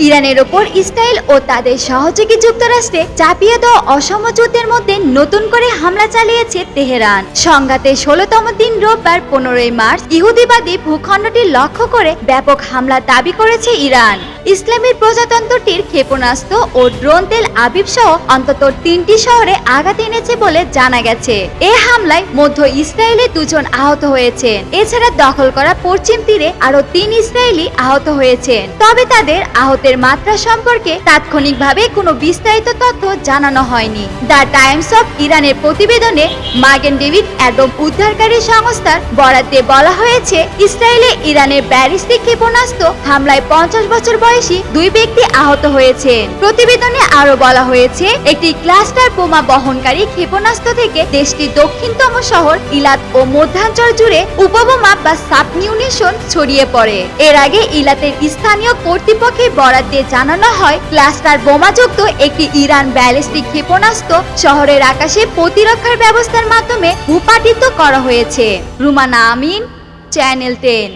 ইরানের ওপর ইসরায়েল ও তাদের সহযোগী যুক্তরাষ্ট্রে চাপিয়ে দেওয়া অসম যুদ্ধের মধ্যে নতুন করে হামলা চালিয়েছে তেহরান। সংঘাতের 16তম দিন রোববার 15 মার্চ ইহুদিবাদী ভূখণ্ডটি লক্ষ্য করে ব্যাপক হামলা দাবি করেছে ইরান। ইসলামী প্রজাতন্ত্রটির ক্ষেপণাস্ত্র ও ড্রোন তেল আবিব সহ অন্তত 3টি শহরে আঘাত এনেছে বলে জানা গেছে। এ হামলায় মধ্য ইসরায়েলে 2 জন আহত হয়েছেন। এছাড়া দখল করা পশ্চিম তীরে আরো 3 ইসরায়েলি আহত হয়েছেন। তবে তাদের আহতের মাত্রা সম্পর্কে তাৎক্ষণিকভাবে কোনো বিস্তারিত তথ্য জানানো হয়নি। দ্য টাইমস অফ ইরানের প্রতিবেদনে মার্গেন ডেভিড অ্যাডম উদ্ধারকারী সংস্থার বরাত দিয়ে বলা হয়েছে, ইসরায়েলে ইরানের ব্যালিস্টিক ক্ষেপণাস্ত্র হামলায় 50 বছর বয়সী 2 ব্যক্তি আহত হয়েছেন। প্রতিবেদনে আরো বলা হয়েছে, একটি ক্লাস্টার বোমা বহনকারী ক্ষেপণাস্ত্র থেকে দেশটির দক্ষিণতম শহর ইলাত ও মধ্যাঞ্চল জুড়ে উপবোমা বা সাবমিউনিশন ছড়িয়ে পড়ে। এর আগে ইলাতের স্থানীয় কর্তৃপক্ষের বরাত দিয়ে জানানো হয়, ক্লাস্টার বোমাযুক্ত একটি ইরান ব্যালিস্টিক ক্ষেপণাস্ত্র শহরের আকাশে প্রতিরক্ষার ব্যবস্থার মাধ্যমে ভূপাতিত করা হয়েছে। রুমানা আমিন, চ্যানেল 10।